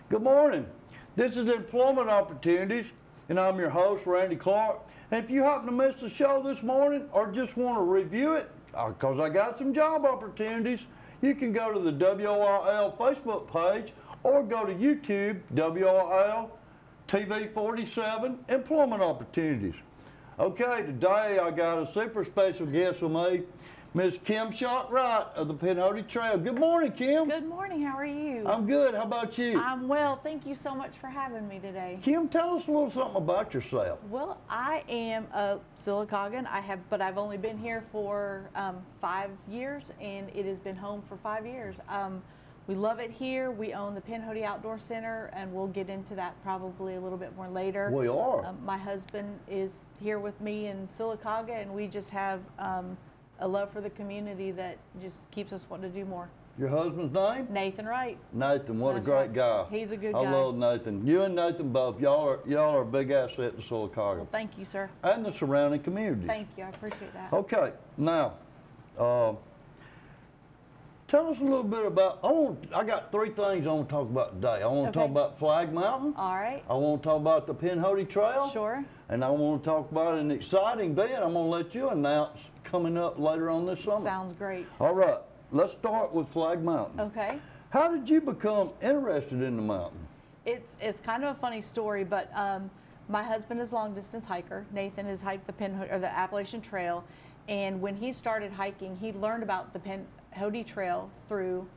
Good morning. This is Employment Opportunities, and I'm your host, Randy Clark. And if you happen to miss the show this morning or just want to review it, because I got some job opportunities, you can go to the WOIL Facebook page or go to YouTube, WOIL TV 47 Employment Opportunities. Okay, today I got a super special guest with me, Miss Kim Wright of the Penn Trail. Good morning, Kim. Good morning. How are you? I'm good. How about you? I'm well. Thank you so much for having me today. Kim, tell us a little something about yourself. Well, I am a Sylacaugan. But I've only been here for 5 years, and it has been home for 5 years. We love it here. We own the Penn Outdoor Center, and we'll get into that probably a little bit more later. We are. My husband is here with me in Sylacauga, and we just have a love for the community that just keeps us wanting to do more. Your husband's name? Nathan Wright. Nathan, what That's a great right. guy. He's a good I guy. love Nathan. You and Nathan both, y'all are a big asset to Sylacauga. Well, thank you, sir. And the surrounding communities. Thank you. I appreciate that. Okay, now, tell us a little bit about, I got 3 things I want to talk about today. I want to talk about Flag Mountain. All right. I want to talk about the Penn Trail. Sure. And I want to talk about an exciting event I'm going to let you announce coming up later on this summer. Sounds great. All right, let's start with Flag Mountain. Okay. How did you become interested in the mountain? It's kind of a funny story, but my husband is a long distance hiker. Nathan has hiked the Appalachian Trail, and when he started hiking, he learned about the Penn Trail through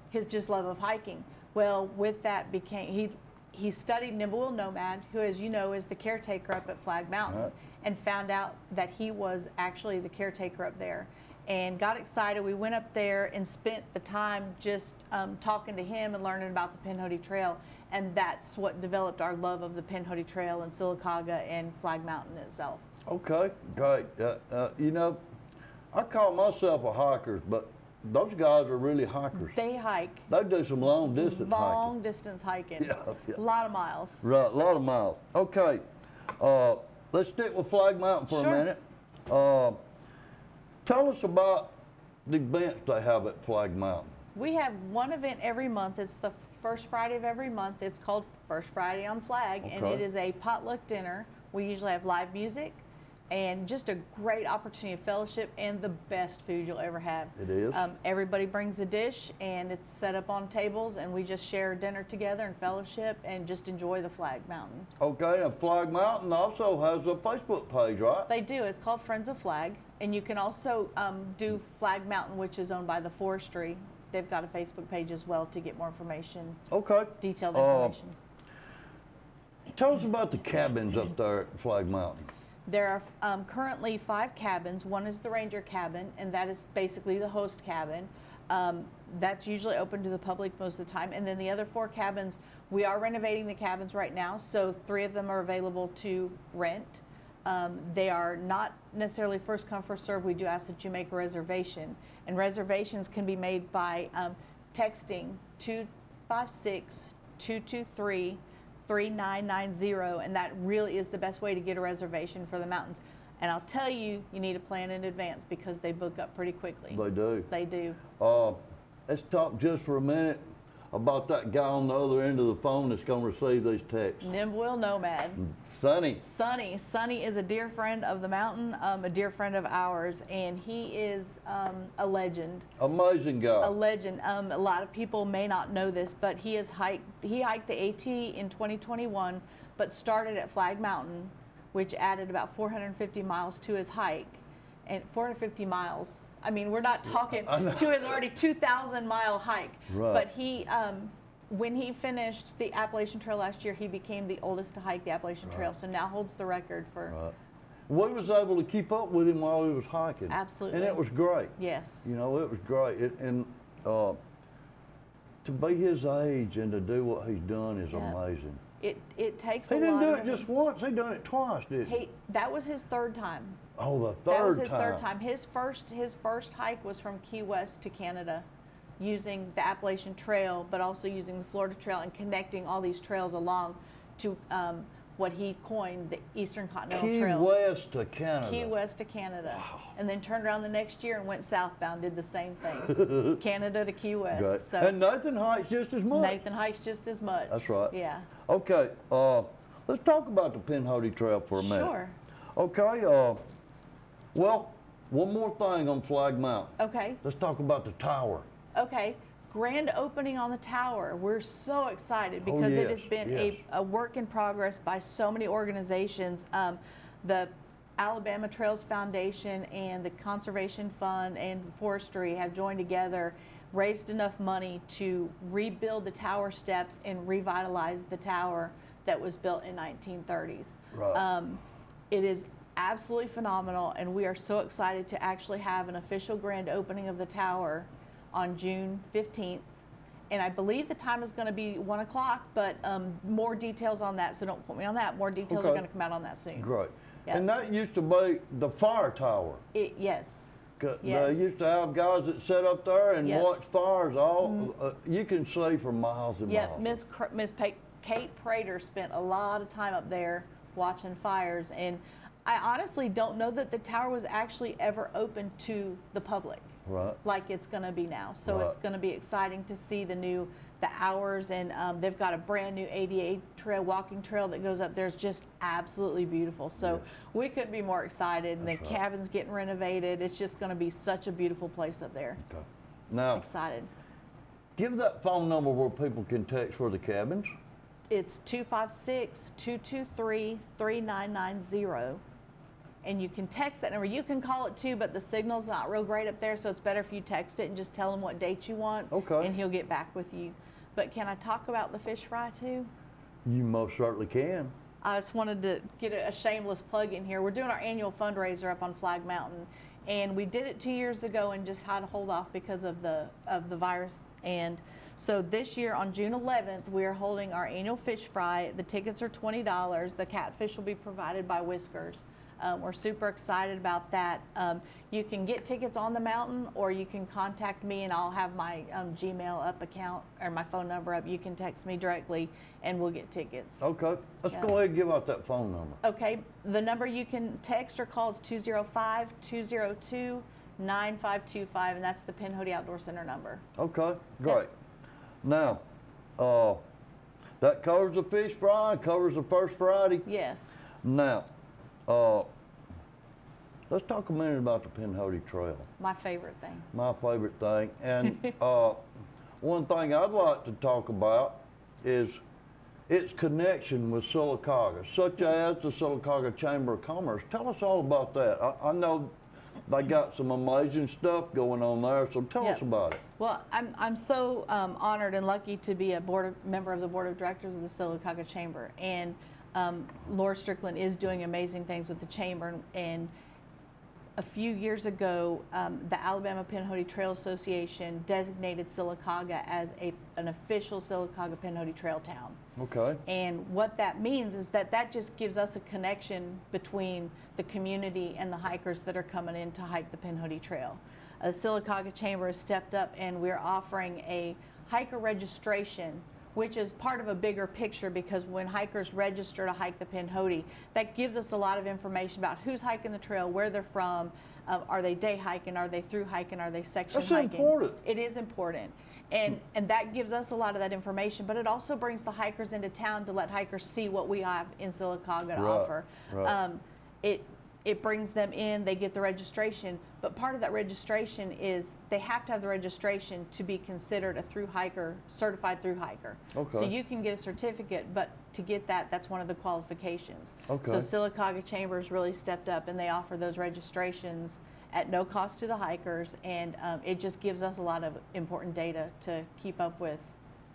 his just love of hiking. Well, with that he studied Nimble Nomad, who, as you know, is the caretaker up at Flag Mountain, Right. and found out that he was actually the caretaker up there, and got excited. We went up there and spent the time just talking to him and learning about the Penn Trail, and that's what developed our love of the Penn Trail and Sylacauga and Flag Mountain itself. Okay, great. You know, I call myself a hiker, but those guys are really hikers. They hike. They do some long distance hiking. Long distance hiking. Yeah. A lot of miles. Right, a lot of miles. Okay, let's stick with Flag Mountain for Sure. a minute. Tell us about the events they have at Flag Mountain. We have one event every month. It's the first Friday of every month. It's called First Friday on Flag, and Okay. it is a potluck dinner. We usually have live music and just a great opportunity of fellowship and the best food you'll ever have. It is. Everybody brings a dish, and it's set up on tables, and we just share dinner together and fellowship and just enjoy the Flag Mountain. Okay, and Flag Mountain also has a Facebook page, right? They do. It's called Friends of Flag, and you can also do Flag Mountain, which is owned by the forestry. They've got a Facebook page as well to get more information, Okay. detailed information. Tell us about the cabins up there at Flag Mountain. There are currently 5 cabins. One is the Ranger cabin, and that is basically the host cabin. That's usually open to the public most of the time. And then the other 4 cabins, we are renovating the cabins right now, so 3 of them are available to rent. They are not necessarily first come, first serve. We do ask that you make a reservation. And reservations can be made by texting 256-223-3990, and that really is the best way to get a reservation for the mountains. And I'll tell you, you need to plan in advance because they book up pretty quickly. They do. They do. Let's talk just for a minute about that guy on the other end of the phone that's going to receive these texts. Nimble Nomad. Sonny. Sonny is a dear friend of the mountain, a dear friend of ours, and he is a legend. Amazing guy. A legend. A lot of people may not know this, but he hiked the AT in 2021, but started at Flag Mountain, which added about 450 miles to his hike. And 450 miles. I mean, we're not talking to his already 2,000-mile hike. Right. But he, when he finished the Appalachian Trail last year, he became the oldest to hike the Appalachian Trail, so now holds the record for. Right. We was able to keep up with him while he was hiking. Absolutely. And it was great. Yes. You know, it was great. To be his age and to do what he's done is amazing. It takes He a didn't lot do of it just once. He done it twice, didn't he? That was his 3rd time. Oh, the third time. That was his 3rd time. His first hike was from Key West to Canada, using the Appalachian Trail, but also using the Florida Trail and connecting all these trails along to what he coined the Eastern Continental Key Trail. West to Canada. Key West to Canada. Wow. And then turned around the next year and went southbound, did the same thing. Canada to Key West. Great. So And Nathan Heights just as much. Nathan Heights just as much. That's right. Yeah. Okay, let's talk about the Penn Trail for a minute. Sure. Okay, well, one more thing on Flag Mountain. Okay. Let's talk about the tower. Okay. Grand opening on the tower. We're so excited because it has yes, been yes. a work in progress by so many organizations. The Alabama Trails Foundation and the Conservation Fund and Forestry have joined together, raised enough money to rebuild the tower steps and revitalize the tower that was built in 1930s. Right. It is absolutely phenomenal, and we are so excited to actually have an official grand opening of the tower on June 15th. And I believe the time is going to be 1 o'clock, but more details on that, so don't quote me on that. More details are Okay. going to come out on that soon. Great. Yeah. And that used to be the fire tower. Yes. 'Cause Yes. They used to have guys that sit up there and Yep. watch fires all, you can see for miles and Yep, miles. Miss Kate Prater spent a lot of time up there watching fires, and I honestly don't know that the tower was actually ever open to the public Right. like it's going to be now. So it's Right. going to be exciting to see the hours, and they've got a brand new ADA trail, walking trail that goes up there. It's just absolutely beautiful. So Yes. we couldn't be more excited. And the That's right. cabin's getting renovated. It's just going to be such a beautiful place up there. Okay. Now, Excited. give that phone number where people can text for the cabins. It's 256-223-3990. And you can text that number. You can call it too, but the signal's not real great up there, so it's better if you text it and just tell him what date you want. Okay. And he'll get back with you. But can I talk about the fish fry too? You most certainly can. I just wanted to get a shameless plug in here. We're doing our annual fundraiser up on Flag Mountain, and we did it 2 years ago and just had to hold off because of the virus. And so this year on June 11th, we are holding our annual fish fry. The tickets are $20. The catfish will be provided by Whiskers. We're super excited about that. You can get tickets on the mountain, or you can contact me, and I'll have my Gmail up account or my phone number up. You can text me directly, and we'll get tickets. Okay. Let's Yeah. go ahead and give out that phone number. Okay, the number you can text or call is 205-202-9525, and that's the Penn Outdoor Center number. Okay, great. Now, that covers the fish fry, covers the first Friday. Yes. Now, let's talk a minute about the Penn Trail, My favorite thing. my favorite thing. And one thing I'd like to talk about is its connection with Sylacauga, such as the Sylacauga Chamber of Commerce. Tell us all about that. I know they got some amazing stuff going on there, so tell us Yep. about it. Well, I'm so honored and lucky to be a member of the board of directors of the Sylacauga Chamber, and Laura Strickland is doing amazing things with the chamber. And a few years ago, the Alabama Penn Trail Association designated Sylacauga as an official Sylacauga Penn Trail town. Okay. And what that means is that just gives us a connection between the community and the hikers that are coming in to hike the Penn Trail. The Sylacauga Chamber has stepped up, and we're offering a hiker registration, which is part of a bigger picture, because when hikers register to hike the Penn, that gives us a lot of information about who's hiking the trail, where they're from, are they day hiking, are they through hiking, are they section That's hiking. important. It is important. And that gives us a lot of that information, but it also brings the hikers into town to let hikers see what we have in Sylacauga to Right, offer. right. It brings them in, they get the registration, but part of that registration is they have to have the registration to be considered a through hiker, certified through hiker. Okay. So you can get a certificate, but to get that, that's one of the qualifications. Okay. So Sylacauga Chambers really stepped up, and they offer those registrations at no cost to the hikers, and it just gives us a lot of important data to keep up with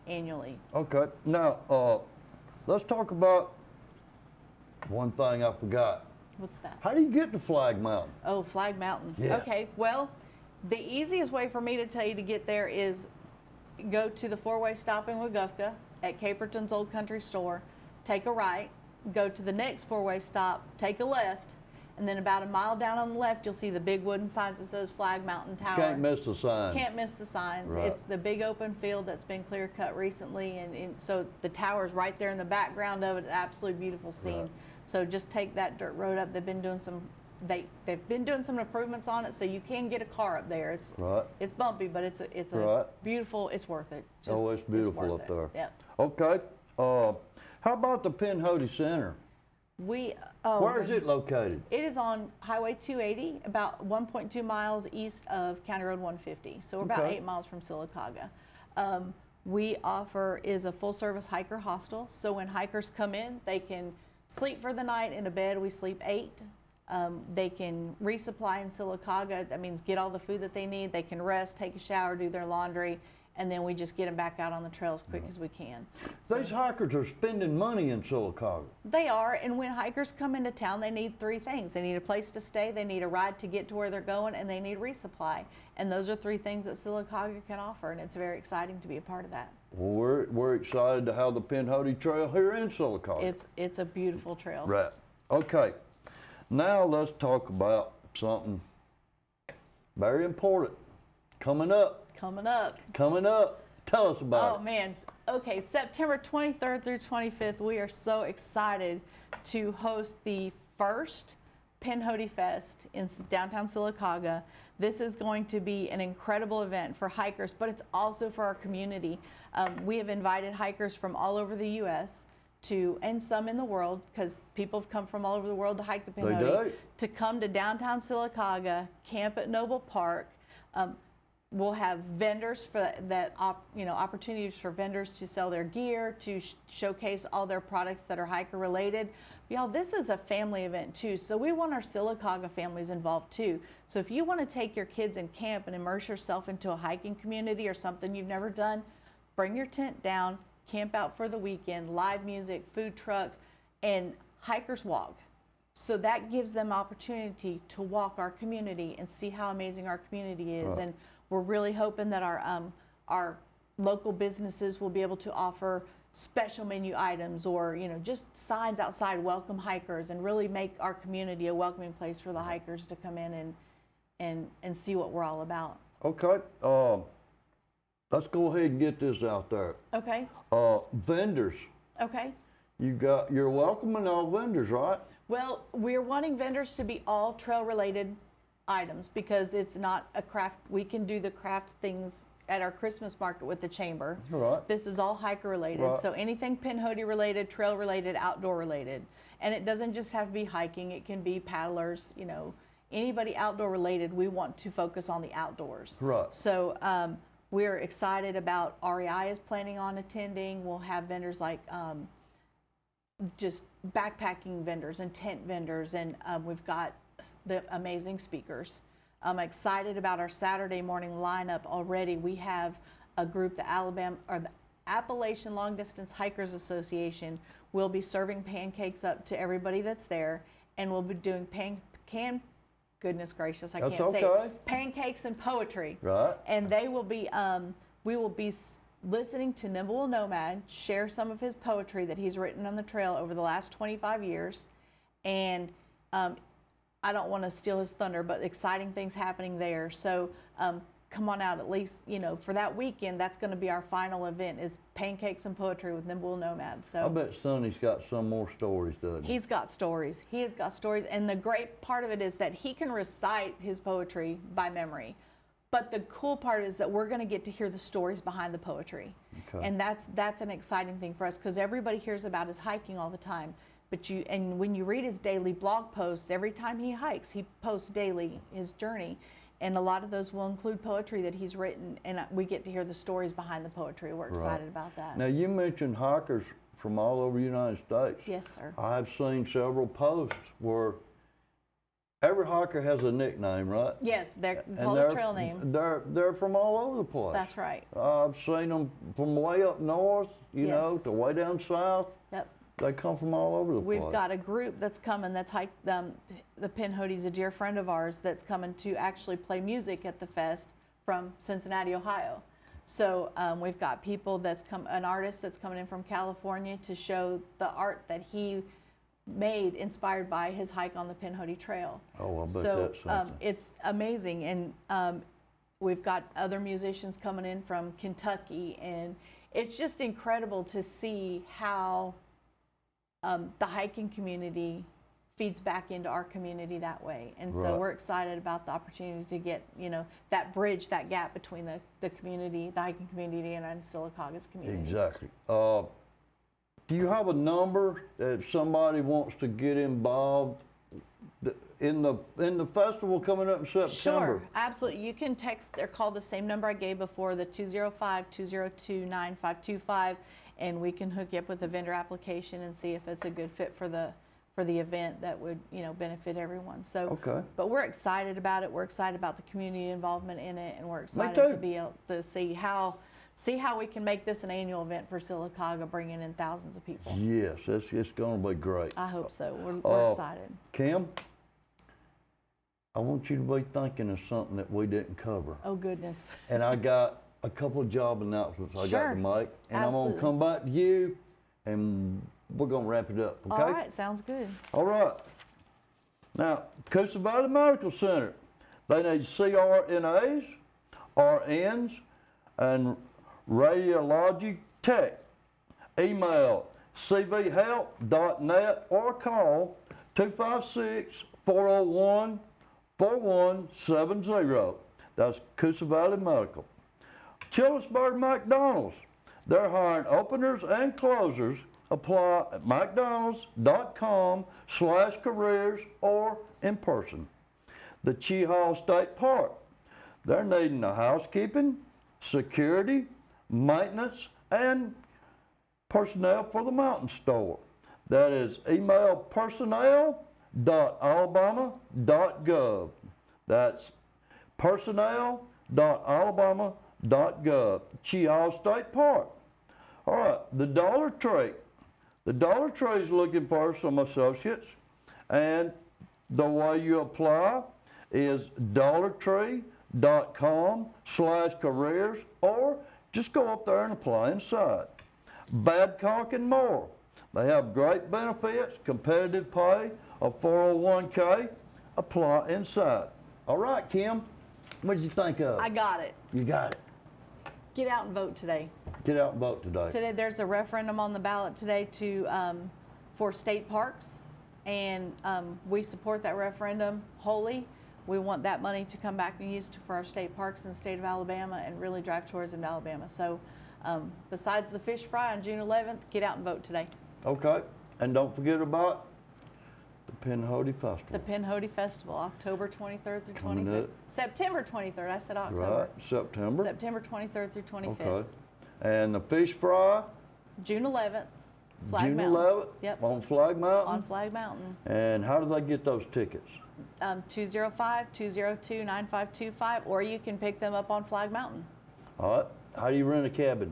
annually. Okay. Now, let's talk about one thing I forgot. What's that? How do you get to Flag Mountain? Oh, Flag Mountain. Yeah. Okay, well, the easiest way for me to tell you to get there is go to the four-way stop in Wegovka at Caperton's Old Country Store, take a right, go to the next four-way stop, take a left, And then about a mile down on the left, you'll see the big wooden signs that says Flag Mountain Tower. Can't miss the sign. Can't miss the signs. Right. It's the big open field that's been clear cut recently, and so the tower's right there in the background of it. Absolutely beautiful scene. Right. So just take that dirt road up. They've been doing some improvements on it, so you can get a car up there. It's Right. it's bumpy, but it's a Right. beautiful. It's worth it. Oh, it's beautiful worth up there. Yep. Okay. How about the Penn Center? Where is it located? It is on Highway 280, about 1.2 miles east of County Road 150. So we're about Okay. 8 miles from Sylacauga. We offer is a full-service hiker hostel. So when hikers come in, they can sleep for the night in a bed. We sleep 8. They can resupply in Sylacauga. That means get all the food that they need. They can rest, take a shower, do their laundry, and then we just get them back out on the trail as quick as we can. So These hikers are spending money in Sylacauga. they are, and when hikers come into town, they need 3 things. They need a place to stay, they need a ride to get to where they're going, and they need resupply. And those are 3 things that Sylacauga can offer, and it's very exciting to be a part of that. Well, we're excited to have the Penn Trail here in Sylacauga. It's a beautiful trail. Right. Okay. Now let's talk about something very important. Coming up. Coming up. Coming up. Tell us about Oh man, okay, September 23rd through 25th, we are so excited to host the first Penn Fest in downtown Sylacauga. This is going to be an incredible event for hikers, but it's also for our community. We have invited hikers from all over the U.S. and some in the world, because people have come from all over the world to hike the Penn They do. to come to downtown Sylacauga, camp at Noble Park. We'll have vendors for opportunities for vendors to sell their gear, to showcase all their products that are hiker related. Y'all, this is a family event too, so we want our Sylacauga families involved too. So if you want to take your kids and camp and immerse yourself into a hiking community or something you've never done, bring your tent down, camp out for the weekend, live music, food trucks, and hikers walk. So that gives them opportunity to walk our community and see how amazing our community is. Right. And we're really hoping that our local businesses will be able to offer special menu items, or just signs outside, welcome hikers, and really make our community a welcoming place for the hikers to come in and see what we're all about. Okay. Let's go ahead and get this out there. Okay. Vendors. Okay. You're welcoming all vendors, right? Well, we're wanting vendors to be all trail related items, because it's not a craft. We can do the craft things at our Christmas market with the chamber. Right. This is all hiker related. Right. So anything Penn related, trail related, outdoor related. And it doesn't just have to be hiking. It can be paddlers, anybody outdoor related. We want to focus on the outdoors. Right. So we're excited about REI is planning on attending. We'll have vendors like just backpacking vendors and tent vendors, and we've got the amazing speakers. I'm excited about our Saturday morning lineup already. We have a group, the Appalachian Long Distance Hikers Association, will be serving pancakes up to everybody that's there, and we'll be doing goodness gracious, I That's can't say okay. it, pancakes and poetry. Right. And they will be, we will be listening to Nimble Nomad share some of his poetry that he's written on the trail over the last 25 years. And I don't want to steal his thunder, but exciting things happening there. So come on out, at least, for that weekend. That's going to be our final event, is pancakes and poetry with Nimble Nomad. So I bet Sonny's got some more stories, doesn't he? he's got stories. He has got stories. And the great part of it is that he can recite his poetry by memory. But the cool part is that we're going to get to hear the stories behind the poetry. Okay. And that's an exciting thing for us, because everybody hears about his hiking all the time. But when you read his daily blog posts, every time he hikes, he posts daily his journey. And a lot of those will include poetry that he's written, and we get to hear the stories behind the poetry. We're excited about that. Now, you mentioned hikers from all over the United States. Yes, sir. I've seen several posts where every hiker has a nickname, right? Yes, they're And called a trail name. They're from all over the place. That's right. I've seen them from way up north, Yes. to way down south. Yep. They come from all over the place. We've got a group that's coming that's hiked, the Penn Hoodie's a dear friend of ours that's coming to actually play music at the fest from Cincinnati, Ohio. So we've got people an artist that's coming in from California to show the art that he made inspired by his hike on the Penn Trail. Oh, I bet So that's something. it's amazing, and we've got other musicians coming in from Kentucky, and it's just incredible to see how the hiking community feeds back into our community that way. And so Right. we're excited about the opportunity to get, that bridge, that gap between the community, the hiking community, and Sylacauga's community. Exactly. Do you have a number if somebody wants to get involved in the festival coming up in September? Sure, absolutely. You can text or call the same number I gave before, the 205-202-9525, and we can hook you up with a vendor application and see if it's a good fit for the event that would benefit everyone. So, Okay. But we're excited about it. We're excited about the community involvement in it, and we're Me excited too. to be able to see how we can make this an annual event for Sylacauga, bringing in thousands of people. Yes, it's going to be great. I hope so. We're excited. Kim, I want you to be thinking of something that we didn't cover. Oh goodness. And I got a couple of job announcements I got Sure. to make. And I'm going Absolutely. to come back to you, and we're going to wrap it up, okay? All right, sounds good. All right. Now, Coosa Valley Medical Center, they need CRNAs, RNs, and radiology tech. Email cvhelp.net or call 256-401-4170. That's Coosa Valley Medical. Chillisburg McDonald's, they're hiring openers and closers. Apply at mcdonalds.com/careers or in person. The Chehaw State Park, they're needing the housekeeping, security, maintenance, and personnel for the mountain store. That is email personnel.alabama.gov. That's personnel.alabama.gov. Chehaw State Park. All right, the Dollar Tree. The Dollar Tree is looking for some associates, and the way you apply is dollartree.com/careers, or just go up there and apply inside. Babcock and More. They have great benefits, competitive pay, a 401k. Apply inside. All right, Kim, what did you think of? I got it. You got it. Get out and vote today. Get out and vote today. Today, there's a referendum on the ballot today for state parks, and we support that referendum wholly. We want that money to come back and used for our state parks in the state of Alabama and really drive tourism to Alabama. So besides the fish fry on June 11th, get out and vote today. Okay, and don't forget about the Penn Festival. The Penn Festival, October 23rd through Coming 25th. up. September 23rd, I said October. Right, September. September 23rd through 25th. Okay. And the fish fry, June 11th, Flag June Mountain. 11th, Yep. on Flag Mountain. On Flag Mountain. And how do they get those tickets? 205-202-9525, or you can pick them up on Flag Mountain. All right. How do you rent a cabin?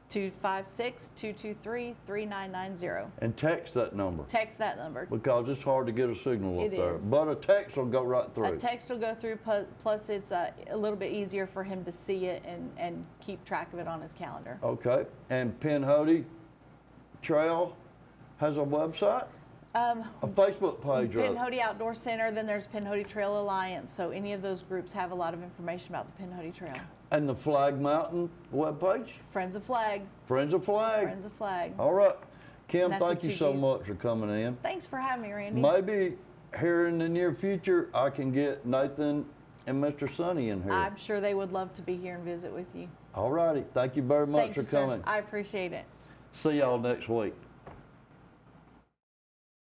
256-223-3990. And text that number, Text that number. because it's hard to get a signal up It there. is. But a text will go right A through. text will go through, plus it's a little bit easier for him to see it and keep track of it on his calendar. Okay. And Penn Trail has a website? A Facebook page. Penn Outdoor Center, then there's Penn Trail Alliance, so any of those groups have a lot of information about the Penn Trail. And the Flag Mountain webpage? Friends of Flag. Friends of Flag. Friends of Flag. All right. Kim, And that's thank with you two so Gs. much for coming in. Thanks for having me, Randy. Maybe here in the near future, I can get Nathan and Mr. Sonny in here. I'm sure they would love to be here and visit with you. All righty. Thank you very much Thank for you, sir. coming. I appreciate it. See y'all next week.